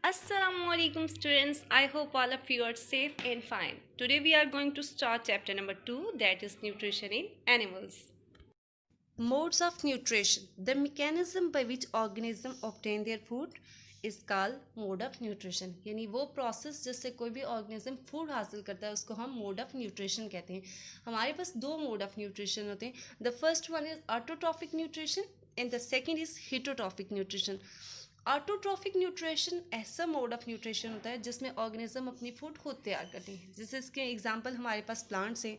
Assalamualaikum students, I hope all of you are safe and fine. Today we are going to start chapter number 2, that is nutrition in animals. Modes of nutrition. The mechanism by which organisms obtain their food is called mode of nutrition. यानी वो process जिससे कोई भी organism food हासिल करता है उसको हम मोड ऑफ न्यूट्रिशन कहते हैं. हमारे पास दो मोड ऑफ न्यूट्रिशन होते हैं. The first one is autotrophic nutrition and the second is हिटोट्रॉफिक nutrition. Autotrophic nutrition ऐसा मोड ऑफ न्यूट्रिशन होता है जिसमें ऑर्गेनिज्म अपनी फूड खुद तैयार करते हैं. जैसे इसके एग्जांपल हमारे पास प्लांट्स हैं.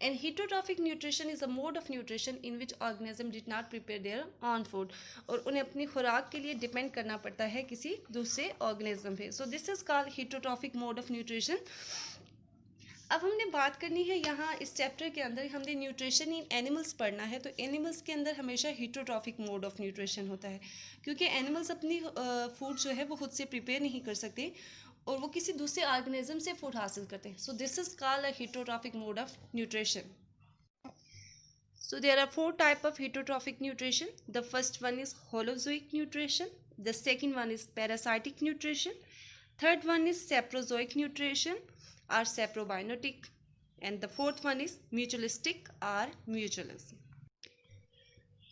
And हिटोट्रॉफिक nutrition is a mode of nutrition in which organism did not prepare their on food. और उन्हें अपनी खुराक के लिए डिपेंड करना पड़ता है किसी दूसरे ऑर्गेनिज्म पे. So this is called हिटोट्रॉफिक mode of nutrition. अब हमने बात करनी है यहाँ इस चैप्टर के अंदर हमने न्यूट्रिशन इन एनिमल्स पढ़ना है. तो एनिमल्स के अंदर हमेशा हिटोट्रॉफिक मोड ऑफ न्यूट्रिशन होता है क्योंकि एनिमल्स अपनी फूड जो है वो खुद से प्रिपेयर नहीं कर सकते और वो किसी दूसरे ऑर्गेनिज्म से फूड हासिल करते हैं. So this is called a हिटोट्रॉफिक mode of nutrition. So there are four types of heterotrophic nutrition. The first one is holozoic nutrition. The second one is parasitic nutrition. Third one is saprozoic nutrition or saprobiotic. And the fourth one is mutualistic or mutualism.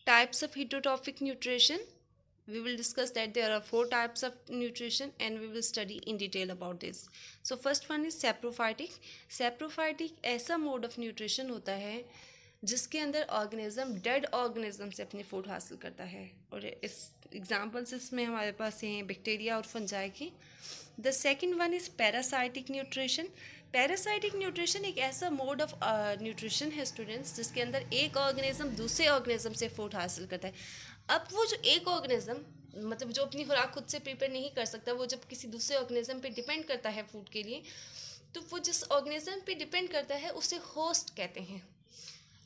Types of heterotrophic nutrition. We will discuss that there are four types of nutrition and we will study in detail about this. So first one is saprophytic. Saprophytic ऐसा mode of nutrition होता है जिसके अंदर organism dead organism से अपनी food हासिल करता है. और इस एग्जांपल्स इसमें हमारे पास हैं बैक्टीरिया और फंजाई की. The second one is parasitic nutrition. Parasitic nutrition एक ऐसा मोड ऑफ न्यूट्रिशन है स्टूडेंट्स जिसके अंदर एक ऑर्गेनिज्म दूसरे ऑर्गेनिज्म से फूड हासिल करता है. अब वो जो एक ऑर्गेनिज्म मतलब जो अपनी खुराक खुद से प्रिपेयर नहीं कर सकता वो जब किसी दूसरे ऑर्गेनिज्म पे डिपेंड करता है फूड के लिए तो वो जिस ऑर्गेनिज्म पे डिपेंड करता है उसे होस्ट कहते हैं.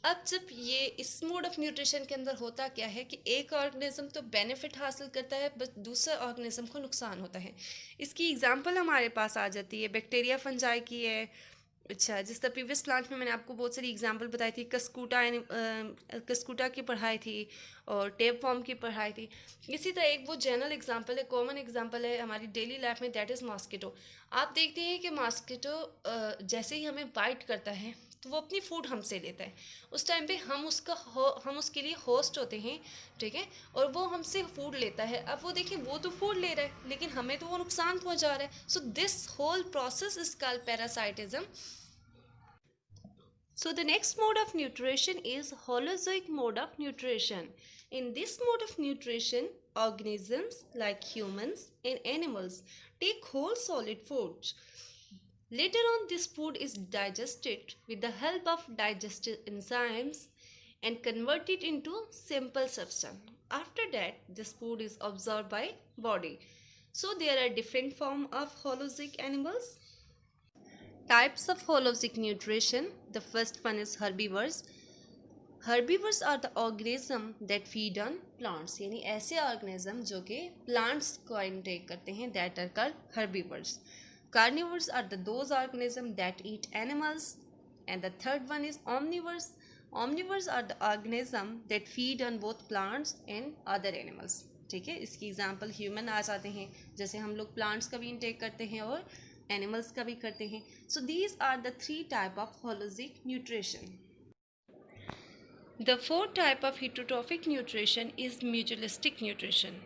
अब जब ये इस मोड ऑफ न्यूट्रिशन के अंदर होता क्या है कि एक ऑर्गेनिज्म तो बेनिफिट हासिल करता है बस दूसरे ऑर्गेनिज्म को नुकसान होता है. इसकी एग्जांपल हमारे पास आ जाती है बैक्टीरिया फंजाई की है. अच्छा, जिस तरह प्रीवियस प्लांट में मैंने आपको बहुत सारी एग्जांपल बताई थी. कस्कूटा की पढ़ाई थी और टेप फॉर्म की पढ़ाई थी. इसी तरह एक वो जनरल एग्जांपल है, कॉमन एग्जांपल है हमारी डेली लाइफ में, दैट इज़ मॉस्किटो. आप देखते हैं कि मॉस्किटो जैसे ही हमें बाइट करता है तो वो अपनी फूड हमसे लेता है. उस टाइम पे हम उसके लिए होस्ट होते हैं, ठीक है, और वो हमसे फूड लेता है. अब वो देखिए वो तो फूड ले रहा है लेकिन हमें तो वो नुकसान पहुंचा रहा है. So this whole process is called parasitism. So the next mode of nutrition is holozoic mode of nutrition. In this mode of nutrition, organisms like humans and animals take whole solid foods. Later on, this food is digested with the help of digestive enzymes and converted into simple substance. After that, this food is absorbed by body. So there are different forms of holozoic animals. Types of holozoic nutrition. The first one is herbivores. Herbivores are the organism that feed on plants. यानी ऐसे organism जो कि plants को intake करते हैं, that are called herbivores. Carnivores are those organisms that eat animals. And the third one is omnivores. Omnivores are the organisms that feed on both plants and other animals. ठीक है, इसकी example human आ जाते हैं. जैसे हम लोग plants का भी इंटेक करते हैं और एनिमल्स का भी करते हैं. So these are the three type of holozoic nutrition. The fourth type of heterotrophic nutrition is mutualistic nutrition.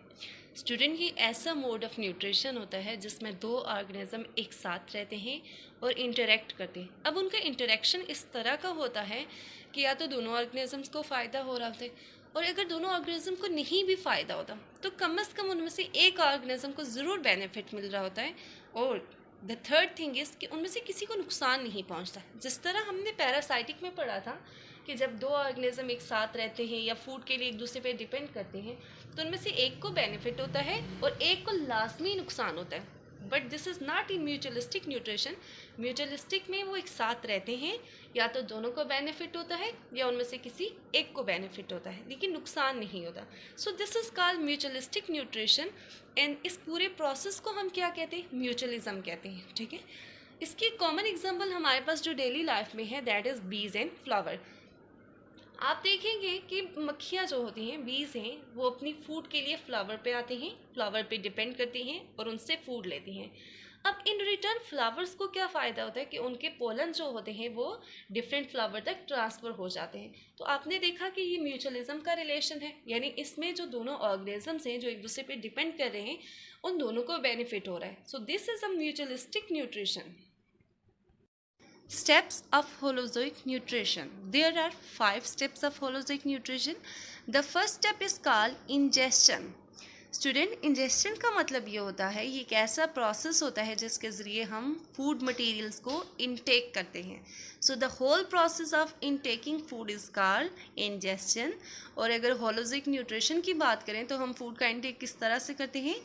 Student, ये ऐसा मोड ऑफ न्यूट्रिशन होता है जिसमें दो ऑर्गेनिज्म एक साथ रहते हैं और इंटरेक्ट करते हैं. अब उनका इंटरेक्शन इस तरह का होता है कि या तो दोनों ऑर्गेनिजम्स को फ़ायदा हो रहा होता है और अगर दोनों ऑर्गेनिज्म को नहीं भी फ़ायदा होता तो कम से कम उनमें से एक ऑर्गेनिज्म को ज़रूर बेनिफिट मिल रहा होता है. और द थर्ड थिंग इज़ कि उनमें से किसी को नुकसान नहीं पहुंचता. जिस तरह हमने पैरासाइटिक में पढ़ा था कि जब दो ऑर्गेनिज्म एक साथ रहते हैं या फूड के लिए एक दूसरे पे डिपेंड करते हैं तो उनमें से एक को बेनिफिट होता है और एक को लाजमी नुकसान होता है. But this is not in mutualistic nutrition. Mutualistic में वो एक साथ रहते हैं, या तो दोनों को बेनिफिट होता है या उनमें से किसी एक को बेनिफिट होता है लेकिन नुकसान नहीं होता. So this is called mutualistic nutrition. And इस पूरे प्रोसेस को हम क्या कहते हैं? म्यूचुअलिज्म कहते हैं. ठीक है, इसकी कॉमन एग्जाम्पल हमारे पास जो डेली लाइफ में है दैट इज़ बीज एंड फ्लावर. आप देखेंगे कि मक्खियाँ जो होती हैं, बीज हैं, वो अपनी फूड के लिए फ्लावर पे आते हैं, फ्लावर पे डिपेंड करती हैं और उनसे फूड लेती हैं। अब इन रिटर्न फ्लावर्स को क्या फ़ायदा होता है कि उनके पोलन जो होते हैं वो डिफरेंट फ्लावर तक ट्रांसफ़र हो जाते हैं। तो आपने देखा कि ये म्यूचुअलिज्म का रिलेशन है, यानी इसमें जो दोनों ऑर्गेनिजम्स हैं जो एक दूसरे पे डिपेंड कर रहे हैं, उन दोनों को बेनिफिट हो रहा है। So this is a mutualistic nutrition. Steps of holozoic nutrition. There are 5 steps of holozoic nutrition. The first step is called ingestion. Student, ingestion का मतलब ये होता है, ये एक ऐसा प्रोसेस होता है जिसके ज़रिए हम फूड मटेरियल्स को इनटेक करते हैं। So the whole process of intaking food is called ingestion. और अगर होलोजिक न्यूट्रिशन की बात करें तो हम फूड का इनटेक किस तरह से करते हैं?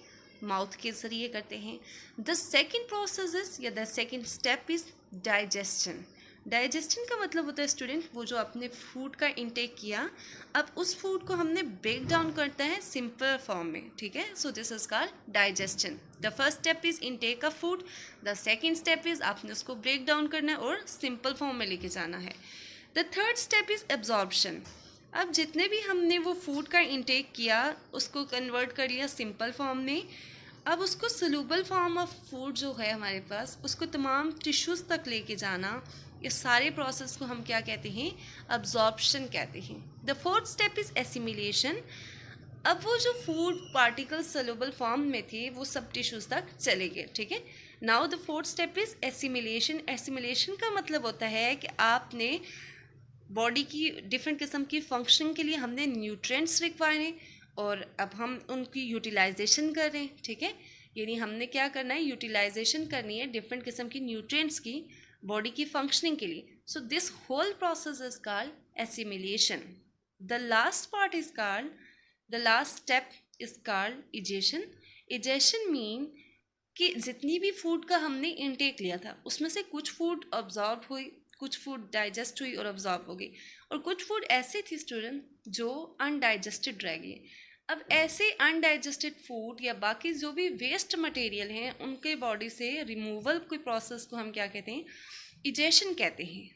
माउथ के ज़रिए करते हैं। द सेकेंड प्रोसेस इज या the second step is digestion. Digestion का मतलब होता है स्टूडेंट, वो जो आपने फूड का इंटेक किया, अब उस फूड को हमने ब्रेक डाउन करता है सिंपल फॉर्म में, ठीक है। So this is called digestion. The first step is intake of food, the second step is आपने उसको ब्रेक डाउन करना है और सिंपल फॉर्म में लेके जाना है। The third step is absorption. अब जितने भी हमने वो फूड का इंटेक किया उसको कन्वर्ट कर लिया सिंपल फॉर्म में, अब उसको सोल्यूबल फॉर्म ऑफ फूड जो है हमारे पास, उसको तमाम टिश्यूज़ तक लेके जाना, इस सारे प्रोसेस को हम क्या कहते हैं? अब्जॉर्प्शन कहते हैं। The fourth step is assimilation. अब वो जो फूड पार्टिकल्स सोल्यूबल फॉर्म में थे वो सब टिश्यूज़ तक चले गए, ठीक है। Now the fourth step is assimilation. Assimilation का मतलब होता है कि आपने बॉडी की डिफरेंट किस्म की फंक्शन के लिए हमने न्यूट्रिएंट्स रिक्वायर हैं और अब हम उनकी यूटिलाइजेशन कर रहे हैं, ठीक है। यानी हमने क्या करना है? यूटिलाइजेशन करनी है डिफरेंट किस्म की न्यूट्रिएंट्स की बॉडी की फंक्शनिंग के लिए। So this whole process is called assimilation. The last part is called the last step is called egestion. Egestion mean कि जितनी भी फूड का हमने इनटेक लिया था उसमें से कुछ फूड ऑब्जॉर्ब हुई, कुछ फूड डाइजेस्ट हुई और ऑब्जॉर्ब हो गई, और कुछ फूड ऐसे थी स्टूडेंट जो अनडाइजेस्टेड रह गई। अब ऐसे अनडाइजेस्टेड फूड या बाकी जो भी वेस्ट मटेरियल हैं उनके बॉडी से रिमूवल के प्रोसेस को हम क्या कहते हैं? इजेशन कहते हैं।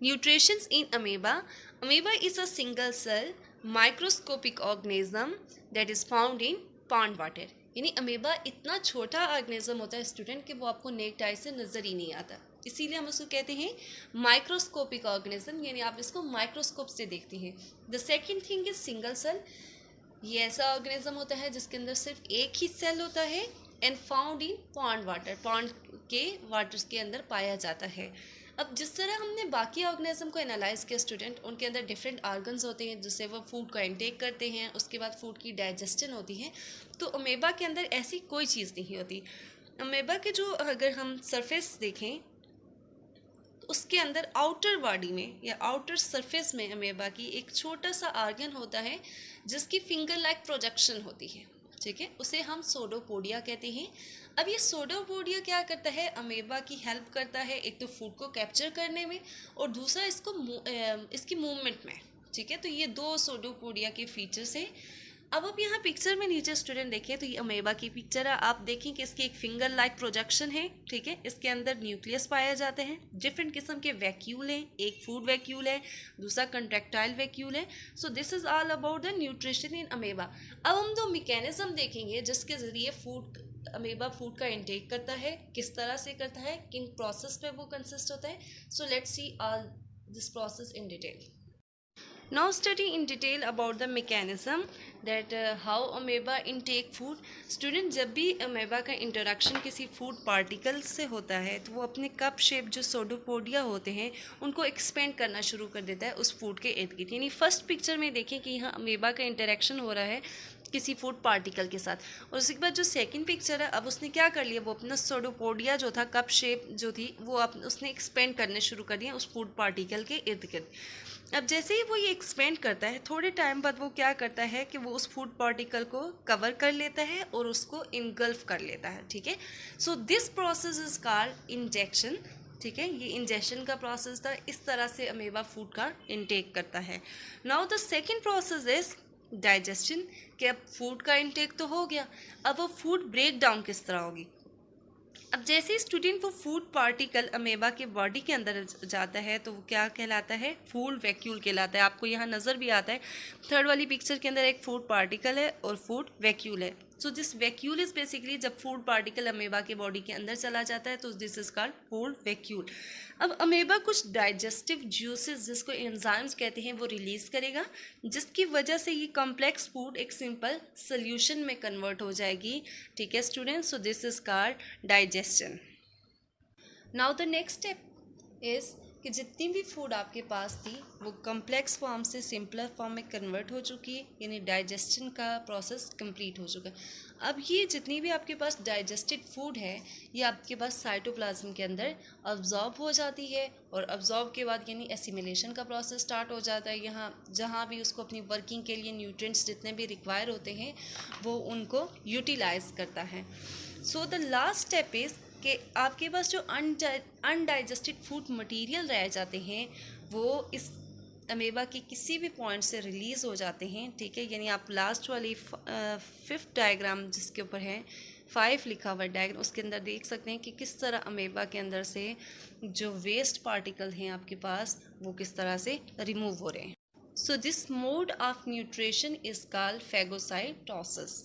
Nutritions in amoeba. Amoeba is a single cell microscopic organism that is found in pond water. यानी अमीबा इतना छोटा ऑर्गेनिज्म होता है स्टूडेंट कि वो आपको नेक्ड आई से नज़र ही नहीं आता, इसीलिए हम उसको कहते हैं माइक्रोस्कोपिक ऑर्गेनिज्म, यानी आप इसको माइक्रोस्कोप से देखते हैं। The second thing is single cell. ये ऐसा ऑर्गेनिज्म होता है जिसके अंदर सिर्फ एक ही सेल होता है and found in pond water, pond के वाटर्स के अंदर पाया जाता है। अब जिस तरह हमने बाकी ऑर्गेनिज्म को एनालाइज किया स्टूडेंट, उनके अंदर डिफरेंट ऑर्गन्स होते हैं जिससे वो फूड को इनटेक करते हैं, उसके बाद फूड की डाइजेशन होती है। तो अमेबा के अंदर ऐसी कोई चीज़ नहीं होती। अमेबा के जो अगर हम सरफेस देखें तो उसके अंदर आउटर बॉडी में या आउटर सरफेस में अमेबा की एक छोटा सा ऑर्गन होता है जिसकी फिंगर लाइक प्रोजेक्शन होती है, ठीक है, उसे हम सोडोपोडिया कहते हैं। अब ये सोडोपोडिया क्या करता है? अमेबा की हेल्प करता है एक तो फूड को कैप्चर करने में और दूसरा इसकी मूवमेंट में, ठीक है। तो ये दो सोडोपोडिया के फीचर्स हैं। अब आप यहाँ पिक्चर में नीचे स्टूडेंट देखिए तो ये अमेबा की पिक्चर है। आप देखें कि इसकी एक फिंगर लाइक प्रोजेक्शन है, ठीक है। इसके अंदर न्यूक्लियस पाया जाते हैं, डिफरेंट किस्म के वैक्यूल हैं, एक फूड वैक्यूल है, दूसरा कंट्रैक्टाइल वैक्यूल है। So this is all about the nutrition in amoeba. अब हम दो मैकेनिज्म देखेंगे जिसके ज़रिए अमेबा फूड का इंटेक करता है, किस तरह से करता है, किन प्रोसेस पे वो कंसिस्ट होता है। So let's see all this process in detail. Now study in detail about the mechanism that how amoeba intake food. Student, जब भी अमेबा का इंटरेक्शन किसी फूड पार्टिकल से होता है तो वो अपने कप शेप जो सोडोपोडिया होते हैं उनको एक्सपेंड करना शुरू कर देता है उस फूड के इर्द गिर्द। यानी फर्स्ट पिक्चर में देखें कि यहाँ अमेबा का इंटरेक्शन हो रहा है किसी फूड पार्टिकल के साथ, और उसके बाद जो सेकंड पिक्चर है अब उसने क्या कर लिया, वो अपना सोडोपोडिया जो था, कप शेप जो थी, वो उसने एक्सपेंड करने शुरू कर दिया उस फूड पार्टिकल के इर्द गिर्द। अब जैसे ही वो ये एक्सपेंड करता है थोड़े टाइम बाद वो क्या करता है कि वो उस फूड पार्टिकल को कवर कर लेता है और उसको इनगल्फ कर लेता है, ठीक है। So this process is called injection, ठीक है। ये इंजेक्शन का प्रोसेस था, इस तरह से अमेबा फूड का इनटेक करता है। Now the second process is digestion, कि अब फूड का इनटेक तो हो गया, अब वो फूड ब्रेक डाउन किस तरह होगी। अब जैसे स्टूडेंट वो फूड पार्टिकल अमेबा के बॉडी के अंदर जाता है तो वो क्या कहलाता है, फूड वैक्यूल कहलाता है। आपको यहाँ नज़र भी आता है थर्ड वाली पिक्चर के अंदर एक फूड पार्टिकल है और फूड वैक्यूल है। So this vacuole is basically जब फूड पार्टिकल अमेबा के बॉडी के अंदर चला जाता है तो this is called food vacuole. अब अमेबा कुछ डाइजेस्टिव ज्यूसेस जिसको एंजाइम्स कहते हैं वो रिलीज करेगा, जिसकी वजह से ये कॉम्प्लेक्स फूड एक सिंपल सोल्यूशन में कन्वर्ट हो जाएगी। ठीक है students, so this is called digestion. Now the next step is कि जितनी भी फूड आपके पास थी वो कम्प्लेक्स फॉर्म से सिंपलर फॉर्म में कन्वर्ट हो चुकी है, यानी डाइजेशन का प्रोसेस कंप्लीट हो चुका है। अब ये जितनी भी आपके पास डाइजेस्टेड फूड है ये आपके पास साइटोप्लाज्म के अंदर अब्जॉर्ब हो जाती है, और अब्जॉर्ब के बाद यानी एसिमिलेशन का प्रोसेस स्टार्ट हो जाता है। यहाँ जहाँ भी उसको अपनी वर्किंग के लिए न्यूट्रिएंट्स जितने भी रिक्वायर होते हैं वो उनको यूटिलाइज करता है। So the last step is कि आपके पास जो अनडाइजेस्टेड फूड मटेरियल रह जाते हैं वो इस अमेबा के किसी भी पॉइंट से रिलीज़ हो जाते हैं। ठीक है, यानी आप लास्ट वाली फिफ्थ डायग्राम जिसके ऊपर है 5 लिखा हुआ डायग्राम उसके अंदर देख सकते हैं कि किस तरह अमेबा के अंदर से जो वेस्ट पार्टिकल हैं आपके पास वो किस तरह से रिमूव हो रहे हैं। So this mode of nutrition is called phagocytosis.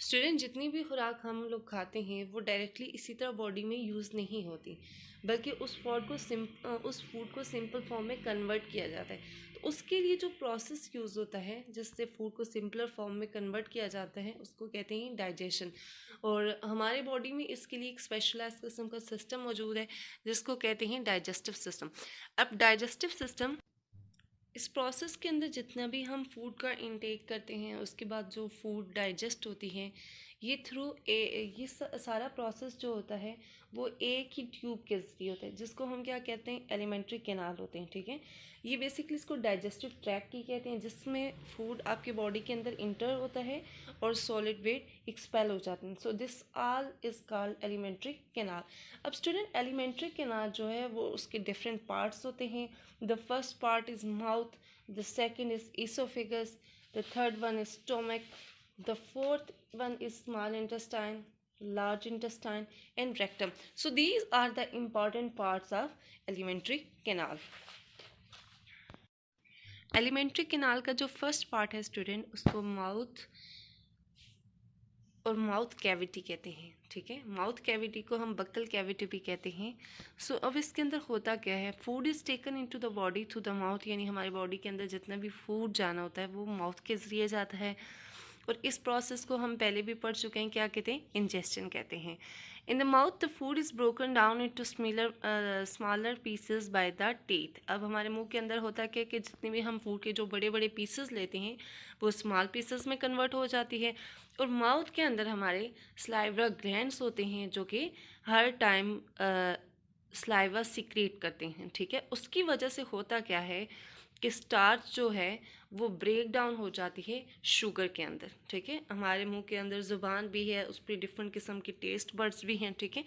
Student जितनी भी खुराक हम लोग खाते हैं वो डायरेक्टली इसी तरह बॉडी में यूज़ नहीं होती, बल्कि उस फूड को सिंपल फॉर्म में कन्वर्ट किया जाता है। तो उसके लिए जो प्रोसेस यूज़ होता है जिससे फूड को सिंपलर फॉर्म में कन्वर्ट किया जाता है उसको कहते हैं डाइजेशन। और हमारे बॉडी में इसके लिए एक स्पेशलाइज किस्म का सिस्टम मौजूद है जिसको कहते हैं डाइजेस्टिव सिस्टम। अब डाइजेस्टिव सिस्टम इस प्रोसेस के अंदर जितना भी हम फूड का इंटेक करते हैं उसके बाद जो फूड डाइजेस्ट होती है ये थ्रू ये सारा प्रोसेस जो होता है वो एक ही ट्यूब के जरिए होता है जिसको हम क्या कहते हैं, एलिमेंट्री कैनाल होते हैं। ठीक है, ये बेसिकली इसको डाइजेस्टिव ट्रैक्ट ही कहते हैं, जिसमें फूड आपके बॉडी के अंदर इंटर होता है और सॉलिड वेट एक्सपेल हो जाते हैं। So this all is called alimentary canal. अब स्टूडेंट एलिमेंट्री कैनाल जो है वो उसके डिफरेंट पार्ट्स होते हैं। The first part is mouth, the second is esophagus, the third one is stomach, the fourth one is small intestine, large intestine and rectum. So these are the important parts of alimentary canal. Alimentary canal का जो first part है student उसको mouth और mouth cavity कहते हैं। ठीक है, mouth cavity को हम बक्कल कैविटी भी कहते हैं। सो अब इसके अंदर होता क्या है, food is taken into the body through the mouth, यानी हमारी बॉडी के अंदर जितना भी फूड जाना होता है वो माउथ के ज़रिए जाता है। और इस प्रोसेस को हम पहले भी पढ़ चुके हैं, क्या कहते हैं, इंजेस्शन कहते हैं। In the mouth the food is broken down into smaller pieces by the teeth. अब हमारे मुंह के अंदर होता क्या कि जितने भी हम फूड के जो बड़े बड़े पीसेस लेते हैं वो स्मॉल पीसेस में कन्वर्ट हो जाती है। और माउथ के अंदर हमारे स्लाइवा ग्लैंड्स होते हैं जो कि हर टाइम स्लाइवा सीक्रेट करते हैं। ठीक है, उसकी वजह से होता क्या है कि स्टार्च जो है वो ब्रेक डाउन हो जाती है शुगर के अंदर। ठीक है, हमारे मुंह के अंदर ज़ुबान भी है, उस पर डिफरेंट किस्म के टेस्ट बड्स भी हैं। ठीक है,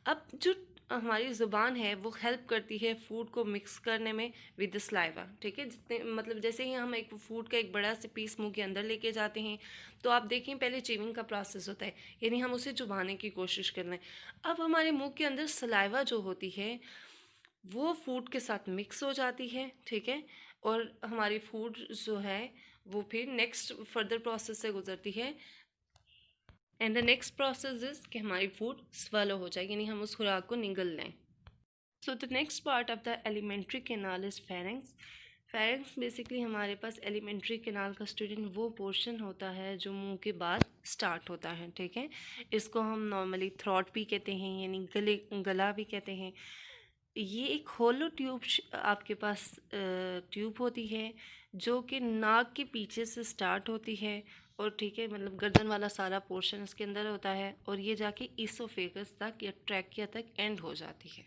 अब जो हमारी ज़ुबान है वो हेल्प करती है फूड को मिक्स करने में विद स्लाइवा। ठीक है, जितने मतलब जैसे ही हम एक फूड का एक बड़ा से पीस मुंह के अंदर लेके जाते हैं तो आप देखें पहले च्यूइंग का प्रोसेस होता है, यानी हम उसे चुबाने की कोशिश कर रहे हैं। अब हमारे मुंह के अंदर सलाइवा जो होती है वो फूड के साथ मिक्स हो जाती है। ठीक है, और हमारी फूड जो है वो फिर नेक्स्ट फर्दर प्रोसेस से गुजरती है। And the next process is कि हमारी फूड स्वेलो हो जाए, यानी हम उस खुराक को निगल लें। So the next part of the alimentary canal is pharynx. Pharynx basically हमारे पास एलिमेंट्री कैनाल का स्टूडेंट वो पोर्शन होता है जो मुंह के बाद स्टार्ट होता है। ठीक है, इसको हम नॉर्मली थ्रॉट भी कहते हैं, यानी गला भी कहते हैं। ये एक होलो ट्यूब आपके पास ट्यूब होती है जो कि नाक के पीछे से स्टार्ट होती है, और ठीक है मतलब गर्दन वाला सारा पोर्शन इसके अंदर होता है, और ये जाके ईसोफेगस तक या ट्रैकिया तक एंड हो जाती है।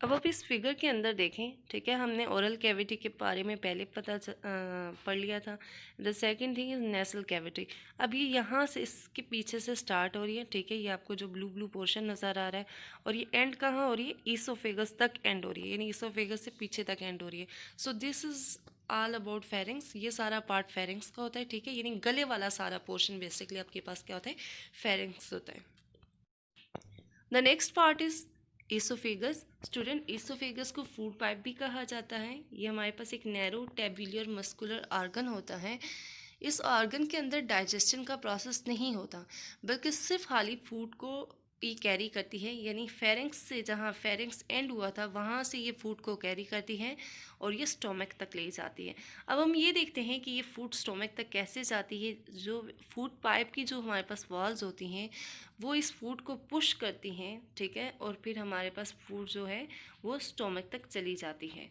अब आप इस फिगर के अंदर देखें। ठीक है, हमने ओरल कैविटी के बारे में पहले पढ़ लिया था। The second thing is nasal cavity. अब ये यहाँ से इसके पीछे से स्टार्ट हो रही है। ठीक है, ये आपको जो ब्लू ब्लू पोर्शन नज़र आ रहा है, और ये एंड कहाँ हो रही है, ईसोफेगस तक एंड हो रही है, यानी ईसोफेगस से पीछे तक एंड हो रही है। So this is all about pharynx. ये सारा पार्ट फेरिंग्स का होता है। ठीक है, यानी गले वाला सारा पोर्शन बेसिकली आपके पास क्या होता है, फेरिंग्स होता है। The next part is oesophagus. Student, oesophagus को फूड पाइप भी कहा जाता है। ये हमारे पास एक नैरो टेब्यूलर मस्कुलर ऑर्गन होता है। इस ऑर्गन के अंदर डाइजेशन का प्रोसेस नहीं होता, बल्कि सिर्फ खाली फूड को ये कैरी करती है, यानी फेरेंक्स से, जहाँ फेरेंक्स एंड हुआ था वहाँ से ये फूड को कैरी करती है और ये स्टोमक तक ले जाती है। अब हम ये देखते हैं कि ये फूड स्टोमक तक कैसे जाती है। जो फूड पाइप की जो हमारे पास वॉल्स होती हैं वो इस फूड को पुश करती हैं, ठीक है, और फिर हमारे पास फूड जो है वो स्टोमक तक चली जाती है।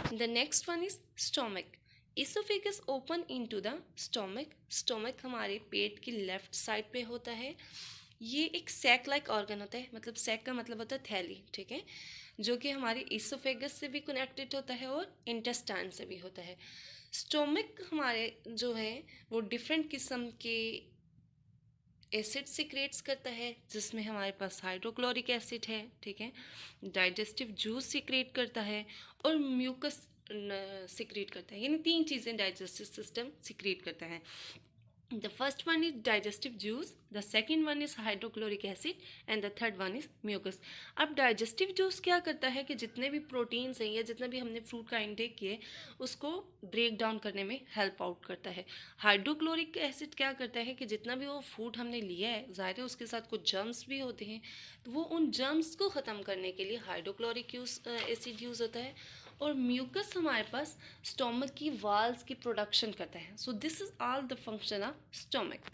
The next one is stomach. Oesophagus open into the stomach. Stomach हमारे पेट की लेफ्ट साइड पे होता है। ये एक सैक लाइक ऑर्गन होता है, मतलब सैक का मतलब होता है थैली, ठीक है, जो कि हमारे इसोफेगस से भी कनेक्टेड होता है और इंटेस्टाइन से भी होता है। स्टोमक हमारे जो है वो डिफरेंट किस्म के एसिड सिक्रेट्स करता है, जिसमें हमारे पास हाइड्रोक्लोरिक एसिड है, ठीक है, डाइजेस्टिव जूस सिक्रेट करता है और म्यूकस सिक्रेट करता है। यानी 3 चीज़ें डाइजेस्टिव सिस्टम सिक्रेट करता है। The first one is digestive juice, the second one is hydrochloric acid and the third one is mucus. अब digestive juice क्या करता है कि जितने भी प्रोटीन्स हैं या जितना भी हमने फ्रूट का इंटेक किए उसको ब्रेक डाउन करने में हेल्प आउट करता है। हाइड्रोक्लोरिक एसिड क्या करता है कि जितना भी वो फूड हमने लिया है, ज़ाहिर है उसके साथ कुछ जर्म्स भी होते हैं, तो वो उन जर्म्स को ख़त्म करने के लिए हाइड्रोक्लोरिक एसिड यूज़ होता है। और म्यूकस हमारे पास स्टोमक की वाल्स की प्रोडक्शन करता है। So this is all the function of stomach.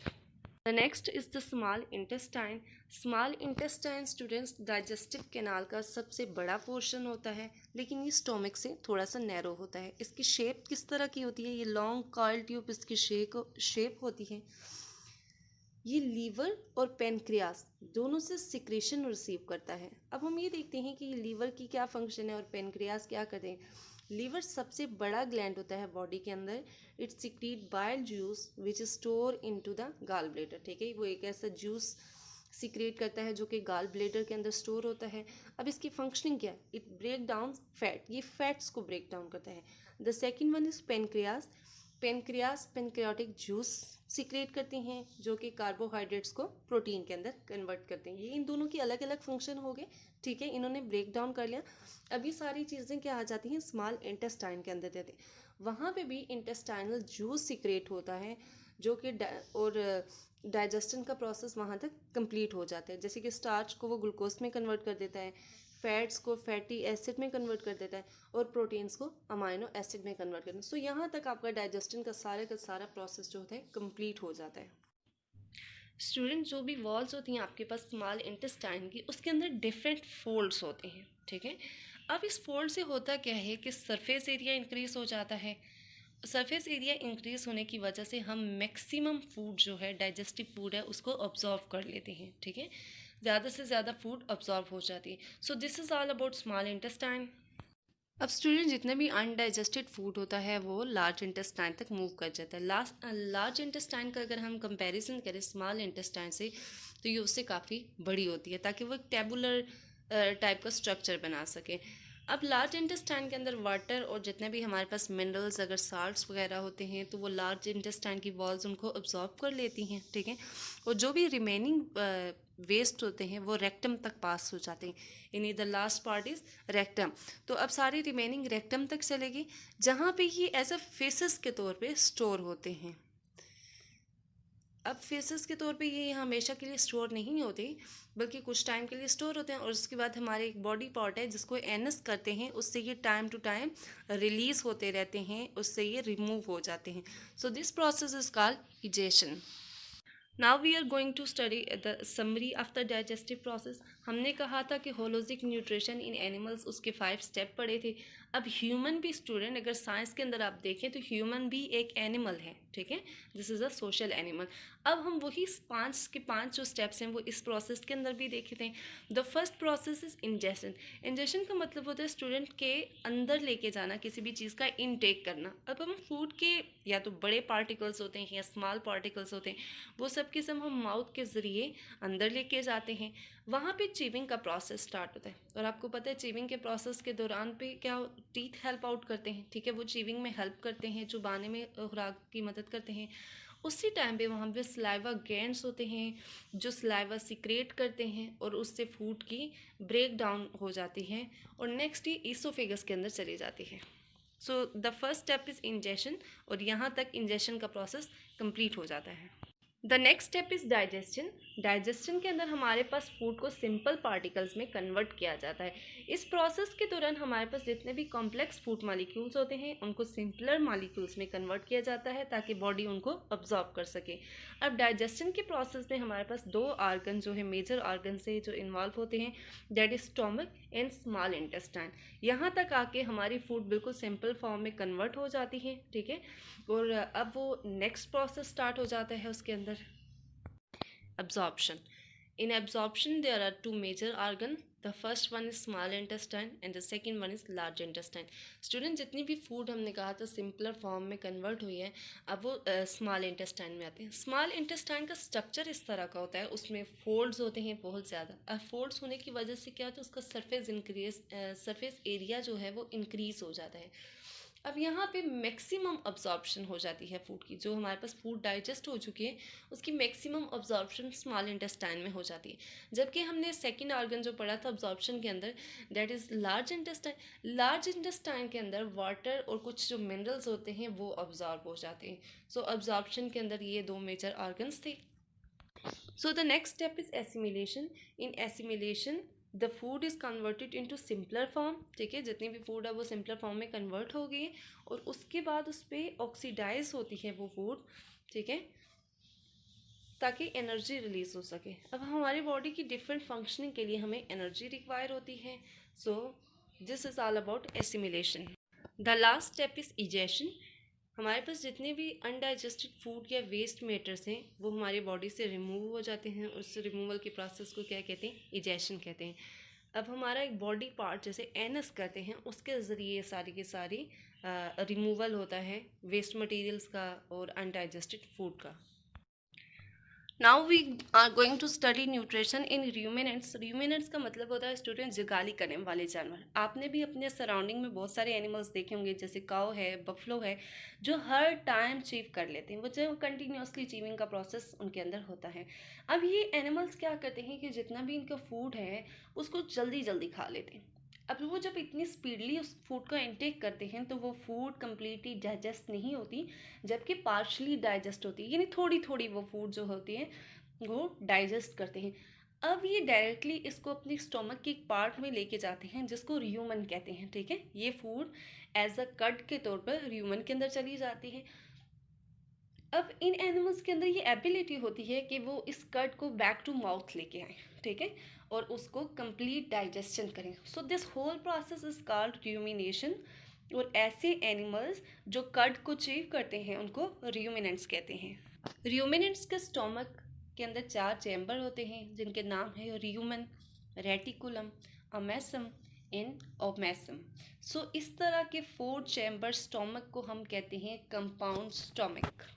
The next is the small intestine. Small intestine students digestive canal का सबसे बड़ा पोर्शन होता है, लेकिन ये स्टोमक से थोड़ा सा नैरो होता है। इसकी शेप किस तरह की होती है? ये लॉन्ग कॉइल ट्यूब इसकी शेप होती है। ये लीवर और पेनक्रियास दोनों से सिक्रेशन रिसीव करता है। अब हम ये देखते हैं कि लीवर की क्या फंक्शन है और पेनक्रियास क्या करते हैं। लीवर सबसे बड़ा ग्लैंड होता है बॉडी के अंदर। It secrete bile juice which store into the gall bladder, ठीक है, वो एक ऐसा जूस सिक्रेट करता है जो कि गॉल ब्लैडर के अंदर स्टोर होता है। अब इसकी फंक्शनिंग क्या है? इट ब्रेक डाउन फैट, ये फैट्स को ब्रेक डाउन करता है। The second one is pancreas. Pancreatic juice secrete करती हैं जो कि कार्बोहाइड्रेट्स को प्रोटीन के अंदर कन्वर्ट करते हैं। ये इन दोनों की अलग अलग फंक्शन हो गए, ठीक है, इन्होंने ब्रेक डाउन कर लिया। अब ये सारी चीज़ें क्या आ जाती हैं? स्मॉल इंटेस्टाइन के अंदर रहते हैं। वहाँ पे भी इंटेस्टाइनल जूस सिक्रेट होता है जो कि और डाइजेशन का प्रोसेस वहाँ तक कंप्लीट हो जाता है। जैसे कि स्टार्च को वो ग्लूकोज में कन्वर्ट कर देता है, फैट्स को फैटी एसिड में कन्वर्ट कर देता है और प्रोटीन्स को अमाइनो एसिड में कन्वर्ट करता है। सो यहाँ तक आपका डाइजेशन का सारा प्रोसेस जो होता है कंप्लीट हो जाता है। स्टूडेंट, जो भी वॉल्स होती हैं आपके पास स्मॉल इंटेस्टाइन की, उसके अंदर डिफरेंट फोल्ड्स होते हैं, ठीक है। अब इस फोल्ड से होता क्या है कि सरफेस एरिया इंक्रीज़ हो जाता है। सरफेस एरिया इंक्रीज़ होने की वजह से हम मैक्सिमम फूड जो है, डाइजेस्टिव फूड है, उसको ऑब्जॉर्व कर लेते हैं, ठीक है, ज़्यादा से ज़्यादा फूड ऑब्जॉर्व हो जाती है। So this is all about small intestine. अब स्टूडेंट, जितना भी अनडाइजेस्टेड फूड होता है वो लार्ज इंटेस्टाइन तक मूव कर जाता है। लार्ज इंटेस्टाइन का अगर हम कंपैरिजन करें स्मॉल इंटेस्टाइन से, तो ये उससे काफ़ी बड़ी होती है ताकि वो एक टेबुलर टाइप का स्ट्रक्चर बना सके। अब लार्ज इंटेस्टाइन के अंदर वाटर और जितने भी हमारे पास मिनरल्स, अगर साल्ट्स वगैरह होते हैं, तो वो लार्ज इंटेस्टाइन की वॉल्स उनको अब्जॉर्ब कर लेती हैं, ठीक है, और जो भी रिमेनिंग वेस्ट होते हैं वो रेक्टम तक पास हो जाते हैं। यानी the last part is rectum. तो अब सारी रिमेनिंग रेक्टम तक चलेगी, जहाँ पे ये एज अ फेसिस के तौर पे स्टोर होते हैं। अब फेसेस के तौर पे ये हमेशा के लिए स्टोर नहीं होते, बल्कि कुछ टाइम के लिए स्टोर होते हैं और उसके बाद हमारे एक बॉडी पार्ट है जिसको एनस करते हैं, उससे ये टाइम टू टाइम रिलीज होते रहते हैं, उससे ये रिमूव हो जाते हैं। So this process is called egestion. Now we are going to study the summary of the digestive process. हमने कहा था कि होलोजिक न्यूट्रिशन इन एनिमल्स, उसके 5 स्टेप पढ़े थे। अब ह्यूमन भी स्टूडेंट, अगर साइंस के अंदर आप देखें तो ह्यूमन भी एक एनिमल है, ठीक है, this is a social animal. अब हम वही 5 जो स्टेप्स हैं वो इस प्रोसेस के अंदर भी देखे थे। The first process is ingestion. Ingestion का मतलब होता है स्टूडेंट के अंदर लेके जाना, किसी भी चीज़ का इनटेक करना। अब हम फूड के या तो बड़े पार्टिकल्स होते हैं या स्मॉल पार्टिकल्स होते हैं, वो सब के सब हम माउथ के ज़रिए अंदर लेके जाते हैं। वहाँ पे चीविंग का प्रोसेस स्टार्ट होता है और आपको पता है चीविंग के प्रोसेस के दौरान पे क्या टीथ हेल्प आउट करते हैं, ठीक है, वो चीविंग में हेल्प करते हैं, चुबाने में खुराक की मदद करते हैं। उसी टाइम पे वहाँ पे सलाइवा ग्लैंड्स होते हैं जो सलाइवा सिक्रेट करते हैं और उससे फूड की ब्रेक डाउन हो जाती है और नेक्स्ट ये ईसोफेगस के अंदर चली जाती है। So the first step is ingestion और यहाँ तक इंजेशन का प्रोसेस कंप्लीट हो जाता है। The next step is digestion. Digestion के अंदर हमारे पास फूड को सिंपल पार्टिकल्स में कन्वर्ट किया जाता है। इस प्रोसेस के दौरान हमारे पास जितने भी कॉम्प्लेक्स फूड मॉलिक्यूल्स होते हैं उनको सिंपलर मॉलिक्यूल्स में कन्वर्ट किया जाता है ताकि बॉडी उनको अब्जॉर्ब कर सके। अब डाइजेशन के प्रोसेस में हमारे पास दो आर्गन जो है मेजर आर्गन से जो इन्वॉल्व होते हैं, that is stomach and small intestine. यहाँ तक आके हमारी फूड बिल्कुल सिंपल फॉर्म में कन्वर्ट हो जाती है, ठीक है। और अब वो नेक्स्ट प्रोसेस स्टार्ट हो जाता है उसके अंदर, absorption. In absorption, there are two major organs. The first one is small intestine and the second one is large intestine. Student, जितनी भी फूड हमने कहा था सिंपलर फॉर्म में कन्वर्ट हुई है, अब वो स्मॉल इंटेस्टाइन में आते हैं। स्मॉल इंटेस्टाइन का स्ट्रक्चर इस तरह का होता है, उसमें फोल्ड्स होते हैं बहुत ज़्यादा। अब फोल्ड्स होने की वजह से क्या होता है, उसका सरफेस एरिया जो है वो इंक्रीज हो जाता है। अब यहाँ पे मैक्सिमम अब्जॉर्प्शन हो जाती है फूड की। जो हमारे पास फूड डाइजेस्ट हो चुकी है उसकी मैक्सिमम अब्जॉर्प्शन स्मॉल इंटेस्टाइन में हो जाती है। जबकि हमने सेकंड ऑर्गन जो पढ़ा था अब्जॉर्प्शन के अंदर, that is large intestine. Large intestine के अंदर वाटर और कुछ जो मिनरल्स होते हैं वो अब्जॉर्ब हो जाते हैं। सो अब्जॉर्प्शन के अंदर ये दो मेजर ऑर्गन्स थे। So the next step is assimilation. In assimilation, the food is converted into simpler form, ठीक है। जितनी भी फूड है वो सिंपलर फॉर्म में कन्वर्ट हो गई और उसके बाद उस पर ऑक्सीडाइज होती है वो फूड, ठीक है, ताकि एनर्जी रिलीज हो सके। अब हमारी बॉडी की डिफरेंट फंक्शनिंग के लिए हमें एनर्जी रिक्वायर होती है। So this is all about assimilation. The last step is egestion. हमारे पास जितने भी अनडाइजेस्टेड फूड या वेस्ट मैटर्स हैं वो हमारी बॉडी से रिमूव हो जाते हैं। उस रिमूवल के प्रोसेस को क्या कहते हैं, इजेशन कहते हैं। अब हमारा एक बॉडी पार्ट जैसे एनस करते हैं उसके ज़रिए सारी की सारी रिमूवल होता है वेस्ट मटेरियल्स का और अनडाइजेस्टेड फूड का। Now we are going to study nutrition in ruminants. Ruminants का मतलब होता है स्टूडेंट जुगाली करने वाले जानवर। आपने भी अपने सराउंडिंग में बहुत सारे एनिमल्स देखे होंगे जैसे काऊ है, बफलो है, जो हर टाइम चीव कर लेते हैं। वो जो कंटिन्यूसली चीविंग का प्रोसेस उनके अंदर होता है। अब ये एनिमल्स क्या करते हैं कि जितना भी इनका फूड है उसको जल्दी जल्दी खा लेते हैं। अब वो जब इतनी स्पीडली उस फूड का इंटेक करते हैं तो वो फूड कम्प्लीटली डाइजेस्ट नहीं होती, जबकि पार्शली डाइजेस्ट होती है, यानी थोड़ी थोड़ी वो फूड जो होती है वो डाइजेस्ट करते हैं। अब ये डायरेक्टली इसको अपनी स्टोमक के एक पार्ट में लेके जाते हैं जिसको र्यूमन कहते हैं, ठीक है। ये फूड एज अ कट के तौर पर र्यूमन के अंदर चली जाती है। अब इन एनिमल्स के अंदर ये एबिलिटी होती है कि वो इस कट को बैक टू माउथ लेके आए, ठीक है, और उसको कंप्लीट डाइजेशन करें। So this whole process is called rumination. और ऐसे एनिमल्स जो कट को चीव करते हैं उनको र्यूमिनेंट्स कहते हैं। र्यूमिनेंट्स के स्टोमक के अंदर 4 चैम्बर होते हैं जिनके नाम है र्यूमन, रेटिकुलम, अमेसम एंड ओमेसम। सो इस तरह के 4 चैम्बर स्टोमक को हम कहते हैं कंपाउंड स्टोमक।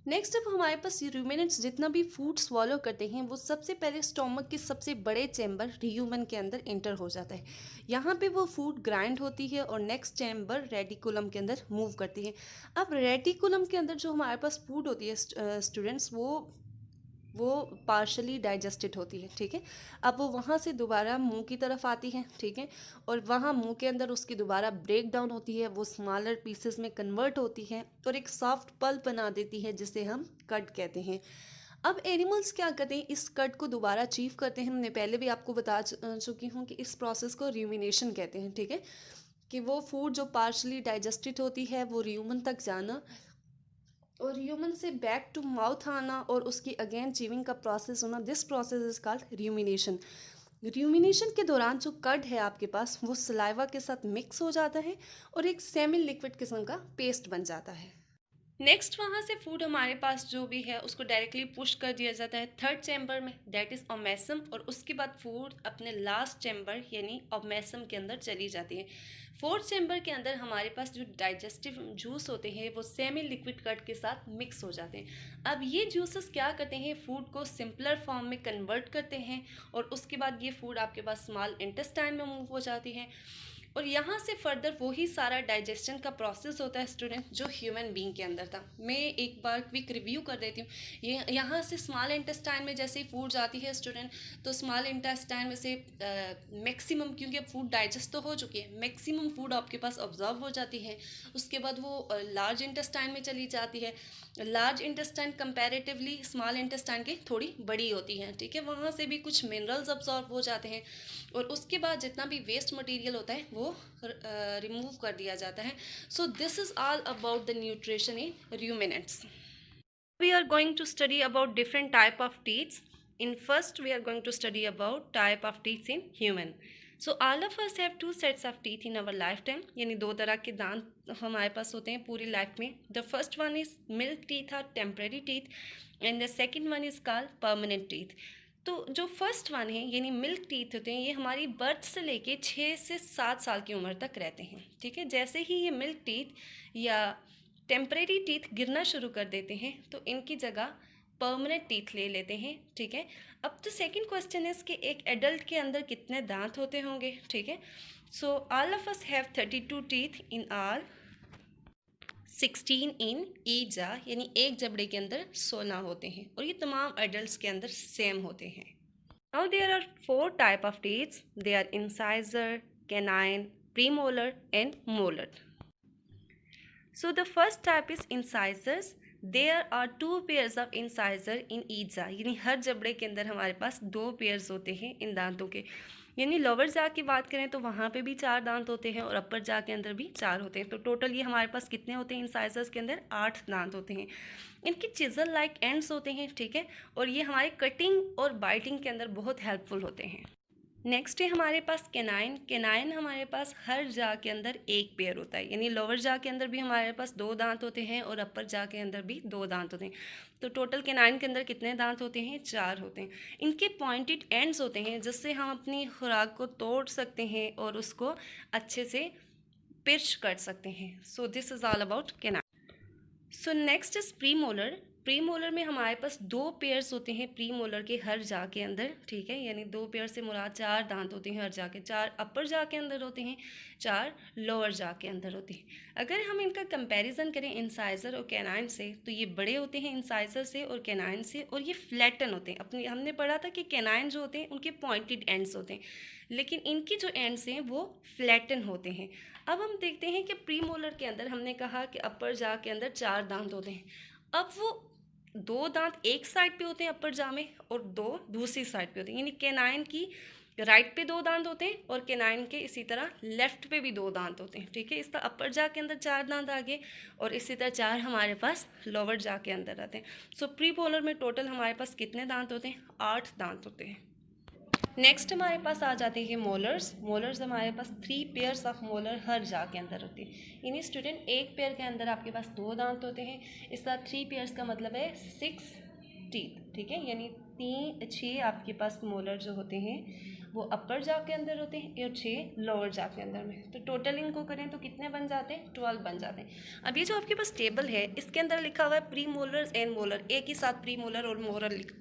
नेक्स्ट अब हमारे पास रूमिनेंट्स जितना भी फूड स्वॉलो करते हैं वो सबसे पहले स्टोमक के सबसे बड़े चैम्बर र्यूमन के अंदर इंटर हो जाता है। यहाँ पे वो फूड ग्राइंड होती है और नेक्स्ट चैम्बर रेटिकुलम के अंदर मूव करती है। अब रेटिकुलम के अंदर जो हमारे पास फूड होती है स्टूडेंट्स, वो पार्शली डाइजेस्टेड होती है, ठीक है। अब वो वहाँ से दोबारा मुंह की तरफ आती है, ठीक है, और वहाँ मुंह के अंदर उसकी दोबारा ब्रेक डाउन होती है, वो स्मॉलर पीसेस में कन्वर्ट होती है और एक सॉफ्ट पल्प बना देती है जिसे हम कट कहते हैं। अब एनिमल्स क्या करते हैं, इस कट को दोबारा अचीव करते हैं। मैं पहले भी आपको बता चुकी हूँ कि इस प्रोसेस को र्यूमिनेशन कहते हैं, ठीक है, कि वो फूड जो पार्शली डाइजेस्टेड होती है वो र्यूमन तक जाना और ह्यूमन से बैक टू माउथ आना और उसकी अगेन चीविंग का प्रोसेस होना, this process is called rumination. Rumination के दौरान जो कड है आपके पास वो सलाइवा के साथ मिक्स हो जाता है और एक सेमी लिक्विड किस्म का पेस्ट बन जाता है। नेक्स्ट वहाँ से फूड हमारे पास जो भी है उसको डायरेक्टली पुश कर दिया जाता है थर्ड चैम्बर में, दैट इज़ ओमेसम, और उसके बाद फूड अपने लास्ट चैम्बर यानी ओमेसम के अंदर चली जाती है। फोर्थ चैम्बर के अंदर हमारे पास जो डाइजेस्टिव जूस होते हैं वो सेमी लिक्विड कट के साथ मिक्स हो जाते हैं। अब ये जूसेस क्या करते हैं, फूड को सिंपलर फॉर्म में कन्वर्ट करते हैं और उसके बाद ये फूड आपके पास स्मॉल इंटेस्टाइन में मूव हो जाती है। और यहाँ से फर्दर वही सारा डाइजेशन का प्रोसेस होता है स्टूडेंट जो ह्यूमन बीइंग के अंदर था। मैं एक बार क्विक रिव्यू कर देती हूँ। ये यहाँ से स्मॉल इंटेस्टाइन में जैसे ही फूड जाती है स्टूडेंट, तो स्मॉल इंटेस्टाइन में से मैक्सिमम, क्योंकि अब फूड डाइजेस्ट तो हो चुकी है, मैक्सिमम फूड आपके पास ऑब्जर्व हो जाती है। उसके बाद वो लार्ज इंटेस्टाइन में चली जाती है। Large intestine comparatively small intestine की थोड़ी बड़ी होती है, ठीक है। वहाँ से भी कुछ मिनरल्स अब्जॉर्ब हो जाते हैं और उसके बाद जितना भी वेस्ट मटेरियल होता है वो रिमूव कर दिया जाता है। So this is all about the nutrition in ruminants. We are going to study about different type of teeth. In first, we are going to study about type of teeth in human. So all of us have two sets of teeth in our lifetime. यानी दो तरह के दांत हमारे पास होते हैं पूरी life में. The first one is milk teeth or temporary teeth, and the second one is called permanent teeth. तो जो फर्स्ट वन है यानी मिल्क टीथ होते हैं, ये हमारी बर्थ से लेके 6 से 7 साल की उम्र तक रहते हैं, ठीक है। जैसे ही ये मिल्क टीथ या टेम्परेरी टीथ गिरना शुरू कर देते हैं तो इनकी जगह परमानेंट टीथ ले लेते हैं, ठीक है। अब तो सेकंड क्वेश्चन है कि एक एडल्ट के अंदर कितने दांत होते होंगे, ठीक है। So all of us have 32 teeth in all, 16 in each जा, यानी एक जबड़े के अंदर 16 होते हैं और ये तमाम एडल्ट्स के अंदर सेम होते हैं। Now there are 4 type of teeths, they are incisor, canine, premolar and molar. So the first type is incisors. There are 2 pairs of incisor in each jaw. यानी हर जबड़े के अंदर हमारे पास 2 पेयर्स होते हैं इन दांतों के। यानी लोअर जा की बात करें तो वहाँ पे भी 4 दांत होते हैं और अपर जा के अंदर भी 4 होते हैं। तो टोटल ये हमारे पास कितने होते हैं इंसाइजर्स के अंदर? 8 दांत होते हैं। इनके चिजल लाइक एंड्स होते हैं, ठीक है, और ये हमारे कटिंग और बाइटिंग के अंदर बहुत हेल्पफुल होते हैं। नेक्स्ट है हमारे पास कैनाइन. कैनाइन हमारे पास हर जा के अंदर एक पेयर होता है, यानी लोअर जा के अंदर भी हमारे पास 2 दांत होते हैं और अपर जा के अंदर भी 2 दांत होते हैं। तो टोटल कैनाइन के अंदर कितने दांत होते हैं? 4 होते हैं। इनके पॉइंटेड एंड्स होते हैं जिससे हम अपनी खुराक को तोड़ सकते हैं और उसको अच्छे से पिर्च कर सकते हैं। So this is all about canine. So next is premolar. Premolar में हमारे पास 2 पेयर्स होते हैं प्रीमोलर के हर जा के अंदर, ठीक है, यानी 2 पेयर से मुराद 4 दांत होते हैं हर जा के। 4 अपर जा के अंदर होते हैं, 4 लोअर जा के अंदर होते हैं। अगर हम इनका कंपैरिजन करें इंसाइजर और कैनाइन से तो ये बड़े होते हैं इंसाइजर से और कैनाइन से, और ये फ्लैटन होते हैं। अपनी हमने पढ़ा था कि कैनाइन जो होते हैं उनके पॉइंटेड एंड्स होते हैं, लेकिन इनकी जो एंड्स हैं वो फ्लैटन होते हैं। अब हम देखते हैं कि प्रीमोलर के अंदर हमने कहा कि अपर जा के अंदर 4 दांत होते हैं। अब वो 2 दांत एक साइड पे होते हैं अपर जा में और 2 दूसरी साइड पे होते हैं, यानी कैनाइन की राइट पे 2 दांत होते हैं और कैनाइन के इसी तरह लेफ्ट पे भी 2 दांत होते हैं, ठीक है। इसका अपर जा के अंदर 4 दांत आगे और इसी तरह 4 हमारे पास लोअर जा के अंदर आते हैं। सो प्रीमोलर में टोटल हमारे पास कितने दांत होते हैं? 8 दांत होते हैं। नेक्स्ट हमारे पास आ जाते हैं मोलर्स. मोलर्स हमारे पास 3 पेयर्स ऑफ मोलर हर जा के अंदर होती है, यानी स्टूडेंट एक पेयर के अंदर आपके पास 2 दांत होते हैं। इसका 3 पेयर्स का मतलब है 6 टीथ, ठीक है, यानी 6 आपके पास मोलर जो होते हैं वो अपर जा के अंदर होते हैं और 6 लोअर जा के अंदर में। तो टोटल इनको करें तो कितने बन जाते हैं? 12 बन जाते हैं। अब ये जो आपके पास टेबल है इसके अंदर लिखा हुआ है प्री मोलर्स एंड मोलर, एक ही साथ प्री मोलर और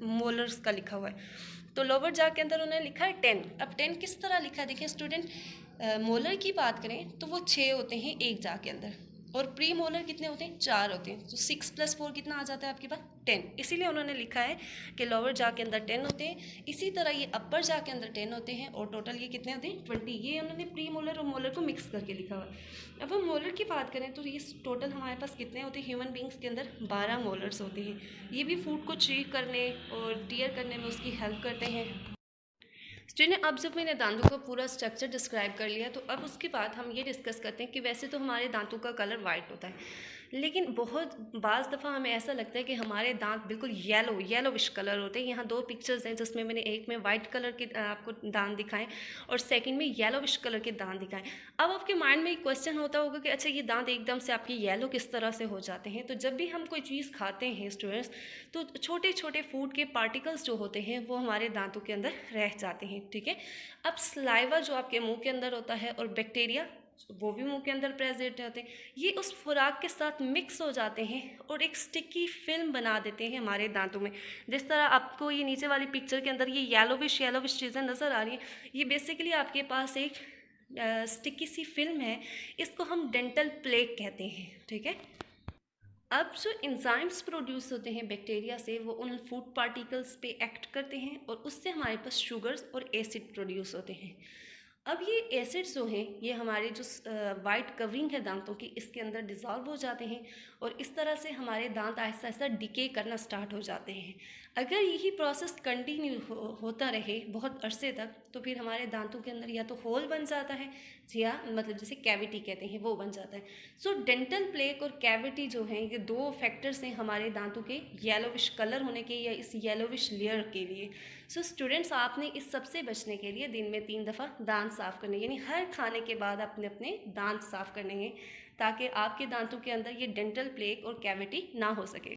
मोलर्स का लिखा हुआ है। तो लोअर जा के अंदर उन्होंने लिखा है 10। अब 10 किस तरह लिखा है देखिए स्टूडेंट, मोलर की बात करें तो वो 6 होते हैं एक जा के अंदर और प्री मोलर कितने होते हैं? 4 होते हैं। तो 6 + 4 कितना आ जाता है आपके पास? 10। इसीलिए उन्होंने लिखा है कि लोअर जा के अंदर 10 होते हैं, इसी तरह ये अपर जा के अंदर 10 होते हैं और टोटल ये कितने होते हैं? 20। ये उन्होंने प्री मोलर और मोलर को मिक्स करके लिखा हुआ है। अब हम मोलर की बात करें तो ये टोटल हमारे पास कितने होते हैं? ह्यूमन बींग्स के अंदर 12 मोलर्स होते हैं। ये भी फूड को च्यू करने और टीयर करने में उसकी हेल्प करते हैं। स्टूडेंट, अब जब मैंने दांतों का पूरा स्ट्रक्चर डिस्क्राइब कर लिया तो अब उसके बाद हम ये डिस्कस करते हैं कि वैसे तो हमारे दांतों का कलर वाइट होता है, लेकिन बहुत बाज़ दफ़ा हमें ऐसा लगता है कि हमारे दांत बिल्कुल येलोविश कलर होते हैं। यहाँ 2 पिक्चर्स हैं जिसमें मैंने एक में वाइट कलर के आपको दांत दिखाएं और सेकंड में येलोविश कलर के दांत दिखाएं। अब आपके माइंड में एक क्वेश्चन होता होगा कि अच्छा ये दांत एकदम से आपके येलो किस तरह से हो जाते हैं? तो जब भी हम कोई चीज़ खाते हैं स्टूडेंट्स तो छोटे छोटे फूड के पार्टिकल्स जो होते हैं वो हमारे दांतों के अंदर रह जाते हैं, ठीक है। अब स्लाइवा जो आपके मुंह के अंदर होता है और बैक्टीरिया वो भी मुंह के अंदर प्रेजेंट होते हैं, ये उस खुराक के साथ मिक्स हो जाते हैं और एक स्टिकी फिल्म बना देते हैं हमारे दांतों में। जिस तरह आपको ये नीचे वाली पिक्चर के अंदर ये येलोविश चीज़ें नज़र आ रही हैं, ये बेसिकली आपके पास एक स्टिकी सी फिल्म है, इसको हम डेंटल प्लेक कहते हैं, ठीक है। अब जो एंजाइम्स प्रोड्यूस होते हैं बैक्टीरिया से, वो उन फूड पार्टिकल्स पे एक्ट करते हैं और उससे हमारे पास शुगर्स और एसिड प्रोड्यूस होते हैं। अब ये एसिड्स जो हैं ये हमारे जो वाइट कवरिंग है दांतों की, इसके अंदर डिज़ोल्व हो जाते हैं और इस तरह से हमारे दांत आहिस्ता आहिस्ता डिके करना स्टार्ट हो जाते हैं। अगर यही प्रोसेस कंटिन्यू होता रहे बहुत अरसे तक, तो फिर हमारे दांतों के अंदर या तो होल बन जाता है, या मतलब जैसे कैविटी कहते हैं वो बन जाता है। सो डेंटल प्लेक और कैविटी जो हैं ये दो फैक्टर्स हैं हमारे दांतों के येलोविश कलर होने के या इस येलोविश लेयर के लिए। सो स्टूडेंट्स, आपने इस सब से बचने के लिए दिन में 3 दफ़ा दांत साफ़ करने, यानी हर खाने के बाद अपने अपने दांत साफ़ करने हैं, ताकि आपके दांतों के अंदर ये डेंटल प्लेक और कैविटी ना हो सके।